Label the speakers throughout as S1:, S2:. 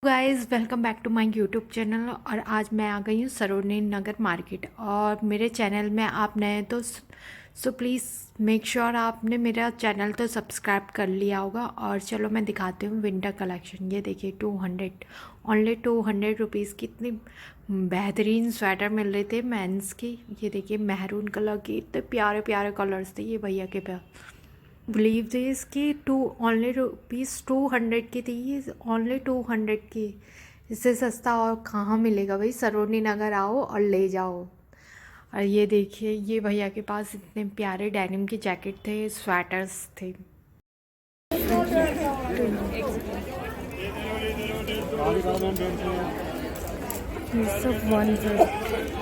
S1: Guys welcome back to my YouTube channel. और आज मैं आ गई हूँ सरोजनी नगर मार्केट। और मेरे चैनल में आप नए तो सो प्लीज़ मेक श्योर आपने मेरा चैनल तो सब्सक्राइब कर लिया होगा। और चलो मैं दिखाती हूँ विंटर कलेक्शन। ये देखिए 200 ओनली 200 रुपीज़ की इतनी बेहतरीन स्वेटर मिल रहे थे मेंस की। ये देखिए मेहरून कलर की, इतने प्यारे प्यारे कलर्स थे ये भैया के पास। बिलीव दिस कि टू ओनली रुपीज़ 200 की थी, ओनली 200 की। इससे सस्ता और कहाँ मिलेगा भाई। सरोजनी नगर आओ और ले जाओ। और ये देखिए ये भैया के पास इतने प्यारे डेनिम के जैकेट थे, स्वेटर्स थे। ये सब 1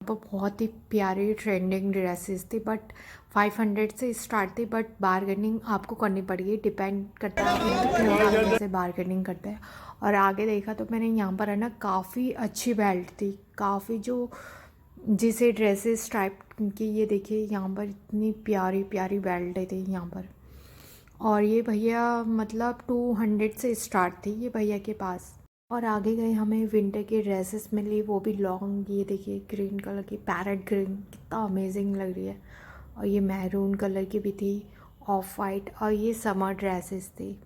S1: वो बहुत ही प्यारी ट्रेंडिंग ड्रेसेस थी, बट 500 से स्टार्ट थी। बट बार्गेनिंग आपको करनी पड़ेगी, डिपेंड करता है आप कितने आदमी से बार्गेनिंग करते हैं। और आगे देखा तो मैंने यहाँ पर है ना काफ़ी अच्छी बेल्ट थी, काफ़ी जो जिसे ड्रेसेस टाइप की। ये देखिए यहाँ पर इतनी प्यारी प्यारी बेल्ट थी यहाँ पर। और ये भैया मतलब 200 से स्टार्ट थी ये भैया के पास। और आगे गए हमें विंटर की ड्रेसेस मिली, वो भी लॉन्ग। ये देखिए ग्रीन कलर की, पैरेट ग्रीन, कितना अमेजिंग लग रही है। और ये मैरून कलर की भी थी, ऑफ वाइट। और ये समर ड्रेसेस थी।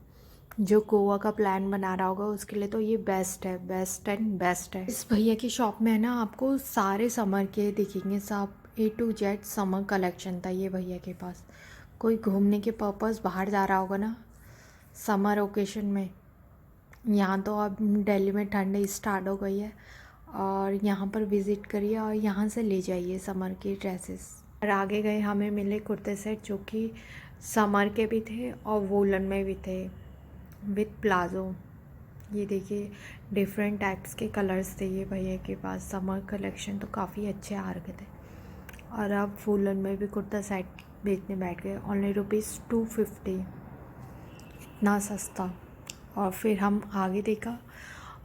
S1: जो गोवा का प्लान बना रहा होगा उसके लिए तो ये बेस्ट है, बेस्ट एंड बेस्ट है। इस भैया की शॉप में है ना आपको सारे समर के दिखेंगे, सब A to Z summer collection था ये भैया के पास। कोई घूमने के पर्पस बाहर जा रहा होगा ना समर ओकेशन में, यहाँ तो अब दिल्ली में ठंड स्टार्ट हो गई है, और यहाँ पर विज़िट करिए और यहाँ से ले जाइए समर की ड्रेसेस। और आगे गए हमें मिले कुर्ते सेट जो कि समर के भी थे और वूलन में भी थे विथ प्लाज़ो। ये देखिए डिफरेंट टाइप्स के कलर्स थे ये भैया के पास। समर कलेक्शन तो काफ़ी अच्छे आ रखे थे। और अब वूलन में भी कुर्ता सेट बेचने बैठ गए, ओनली ₹250, इतना सस्ता। और फिर हम आगे देखा,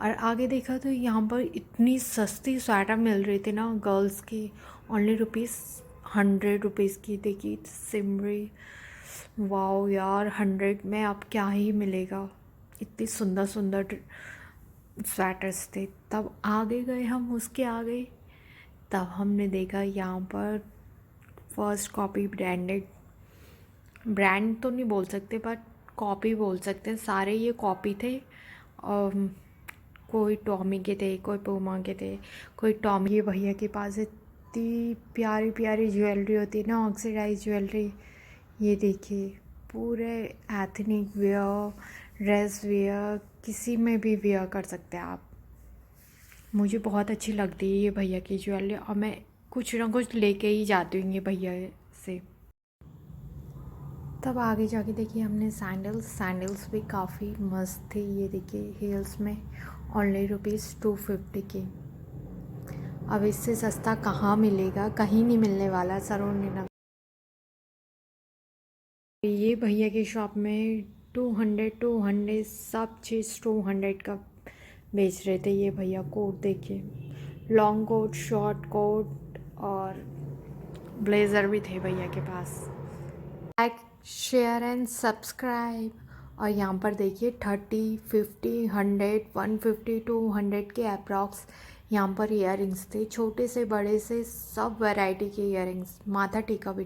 S1: और आगे देखा तो यहाँ पर इतनी सस्ती स्वेटर मिल रही थी ना गर्ल्स की, ओनली ₹100 की। देखिए सिमरी, वाओ यार 100 में अब क्या ही मिलेगा। इतनी सुंदर सुंदर स्वेटर्स थे। तब आगे गए हम, उसके आगे तब हमने देखा यहाँ पर फर्स्ट कॉपी ब्रांडेड, ब्रांड तो नहीं बोल सकते बट कॉपी बोल सकते हैं। सारे ये कॉपी थे। और कोई टॉमी के थे, कोई पूमा के थे, कोई टॉमी। ये भैया के पास इतनी प्यारी प्यारी ज्वेलरी होती है ना, ऑक्सीडाइज ज्वेलरी। ये देखिए पूरे एथनिक वेयर, ड्रेस वेयर, किसी में भी वेयर कर सकते हैं आप। मुझे बहुत अच्छी लगती है ये भैया की ज्वेलरी, और मैं कुछ ना कुछ लेके ही जाती हूँ ये भैया से। तब आगे जाके देखिए हमने सैंडल्स भी काफ़ी मस्त थी। ये देखिए हील्स में ओनली ₹250 की। अब इससे सस्ता कहाँ मिलेगा, कहीं नहीं मिलने वाला सरोजनी नगर। ये भैया की शॉप में 200 सब चीज़ 200 का बेच रहे थे ये भैया। कोट देखिए, लॉन्ग कोट, शॉर्ट कोट और ब्लेज़र भी थे भैया के पास। Like, share and subscribe. और यहाँ पर देखिए 30, 50, 100, 150, 200 के अप्रॉक्स यहाँ पर इयर थे, छोटे से बड़े से सब वैरायटी के इयर, माथा टीका भी।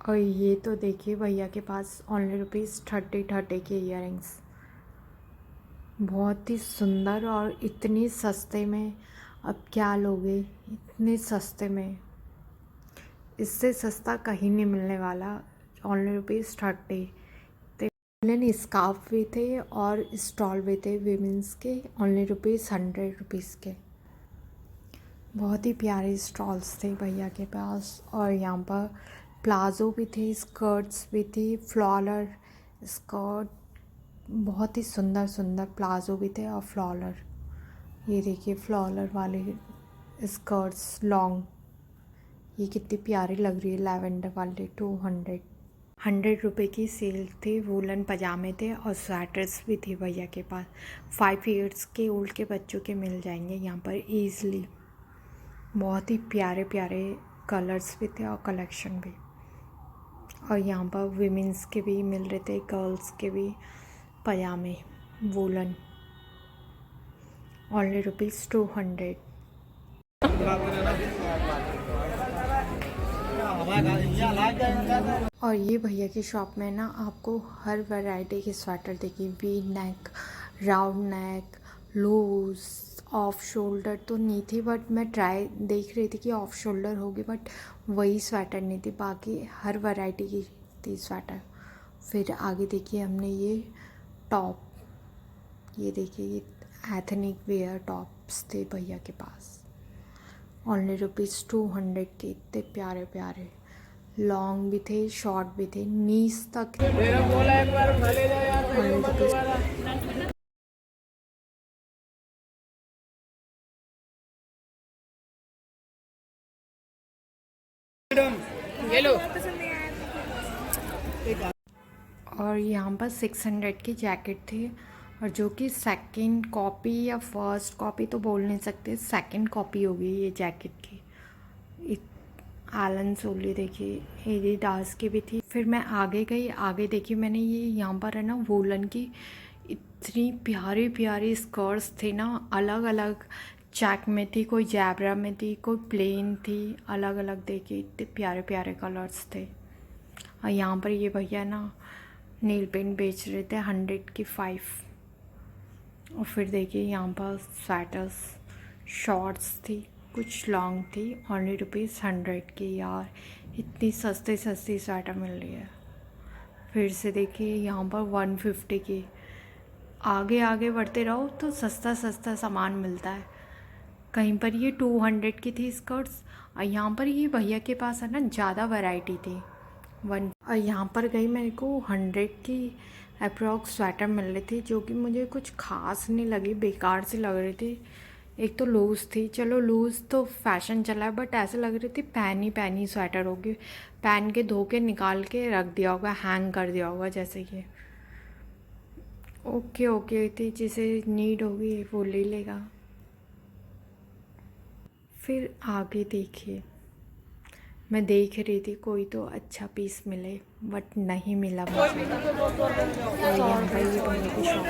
S1: और ये तो देखिए भैया के पास ओनली ₹30 के इयर, बहुत ही सुंदर और इतनी सस्ते में। अब क्या लोगे इतने सस्ते में, इससे सस्ता कहीं नहीं मिलने वाला। ओनली ₹30। वुलन स्कार्फ भी थे और स्टॉल भी थे विमेंस के, ओनली ₹100 के। बहुत ही प्यारे स्टॉल्स थे भैया के पास। और यहाँ पर प्लाज़ो भी थे, स्कर्ट्स भी थी, फ्लॉलर स्कर्ट, बहुत ही सुंदर सुंदर प्लाज़ो भी थे और फ्लॉलर। ये देखिए फ्लॉलर वाले स्कर्ट्स लॉन्ग, ये कितनी प्यारी लग रही है, लैवेंडर वाले। 100 रुपये की सेल थी। वूलन पजामे थे और स्वेटर्स भी थे भैया के पास। 5 ईयर्स के ओल्ड के बच्चों के मिल जाएंगे यहाँ पर ईज़िली। बहुत ही प्यारे प्यारे कलर्स भी थे और कलेक्शन भी। और यहाँ पर विमेंस के भी मिल रहे थे, गर्ल्स के भी पजामे वूलन, ओनली ₹200। और ये भैया की शॉप में ना आपको हर वैरायटी के स्वेटर देखिए, V neck, round neck, loose, off shoulder तो नहीं थी, बट मैं ट्राई देख रही थी कि ऑफ शोल्डर होगी, बट वही स्वेटर नहीं थी, बाकी हर वैरायटी की थी स्वेटर। फिर आगे देखिए हमने ये टॉप, ये देखिए ये एथनिक वेयर टॉप्स थे भैया के पास, ओनली ₹200 के। इतने प्यारे प्यारे लॉन्ग भी थे, शॉर्ट भी थे, नीज तक। और यहाँ पर 600 की जैकेट थी, और जो कि सेकंड कॉपी या फर्स्ट कॉपी तो बोल नहीं सकते, सेकंड कॉपी होगी ये जैकेट की। एलन सोली देखिए, एडिडास की भी थी। फिर मैं आगे गई, आगे देखी मैंने ये यहाँ पर है ना वूलन की इतनी प्यारी प्यारी स्कर्ट्स थी ना, अलग अलग चेक में थी, कोई जैबरा में थी, कोई प्लेन थी, अलग अलग देखिए इतने प्यारे प्यारे कलर्स थे। और यहाँ पर ये भैया ना नील पेंट बेच रहे थे 100 की 5। और फिर देखिए यहाँ पर स्वेटर्स, शॉर्ट्स थी, कुछ लॉन्ग थी, ओनली ₹100 की। यार इतनी सस्ती सस्ती स्वेटर मिल रही है। फिर से देखिए यहाँ पर 150 की। आगे आगे बढ़ते रहो तो सस्ता सस्ता सामान मिलता है। कहीं पर ये 200 की थी स्कर्ट्स, और यहाँ पर ये भैया के पास है ना ज़्यादा वैरायटी थी। और यहाँ पर गई मेरे को 100 की अप्रॉक्स स्वेटर मिल रही थी, जो कि मुझे कुछ खास नहीं लगी, बेकार सी लग रही थी। एक तो लूज़ थी, चलो लूज़ तो फैशन चला है, बट ऐसे लग रही थी पहनी पहनी स्वेटर होगी, पहन के धो के निकाल के रख दिया होगा, हैंग कर दिया होगा जैसे कि। ओके ओके थी, जिसे नीड होगी वो ले लेगा। फिर आगे देखिए, मैं देख रही थी कोई तो अच्छा पीस मिले, बट नहीं मिला मुझे। और यहाँ पर ये भैया की शॉप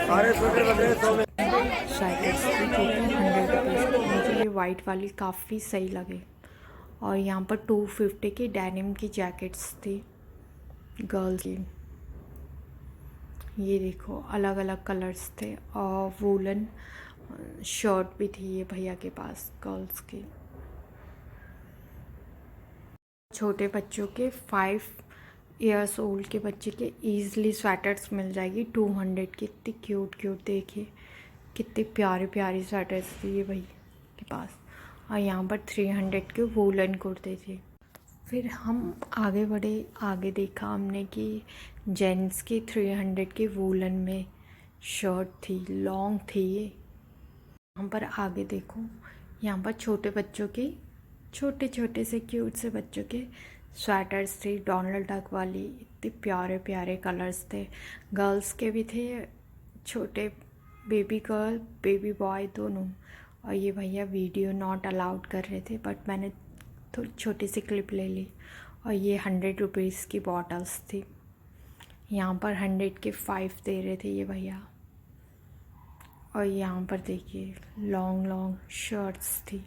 S1: स्वेटर्स थी जो कि 100 रुपीज़ की। मुझे ये वाइट वाली काफ़ी सही लगे। और यहाँ पर 250 की डेनिम की जैकेट्स थी गर्ल्स की। ये देखो अलग अलग कलर्स थे, और वूलन शर्ट भी थी ये भैया के पास गर्ल्स की। छोटे बच्चों के 5 इयर्स ओल्ड के बच्चे के ईज़िली स्वेटर्स मिल जाएगी 200 की। इतनी क्यूट क्यूट देखिए, कितनी प्यारी प्यारी स्वेटर्स थी ये भैया के पास। और यहाँ पर 300 के वूलन कुर्ते थे। फिर हम आगे बढ़े, आगे देखा हमने कि जेंट्स की 300 की वूलन में शर्ट थी, लॉन्ग थी ये। यहाँ पर आगे देखो, यहाँ पर छोटे बच्चों की, छोटे छोटे से क्यूट से बच्चों के स्वेटर्स थे, डोनाल्ड डक वाली, इतने प्यारे प्यारे कलर्स थे। गर्ल्स के भी थे, छोटे बेबी गर्ल बेबी बॉय दोनों। और ये भैया वीडियो नॉट अलाउड कर रहे थे, बट मैंने थोड़ी छोटी सी क्लिप ले ली। और ये 100 रुपीज़ की बॉटल्स थी। यहाँ पर 100 के 5 दे रहे थे ये भैया। और यहाँ पर देखिए लॉन्ग लॉन्ग शर्ट्स थी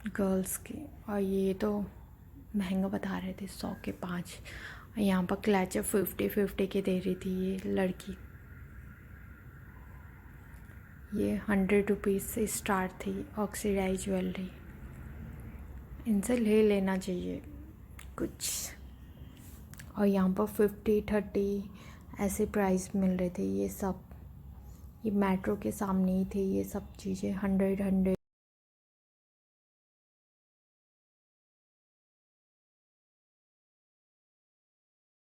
S1: गर्ल्स की, और ये तो महंगा बता रहे थे 100 के 5। और यहाँ पर क्लचर 50 के दे रही थी ये लड़की। ये 100 रुपीज़ से स्टार्ट थी ऑक्सीडाइज ज्वेलरी, इनसे ले लेना चाहिए कुछ। और यहाँ पर 50-30 ऐसे प्राइस मिल रहे थे ये सब। ये मेट्रो के सामने ही थे ये सब चीज़ें, 100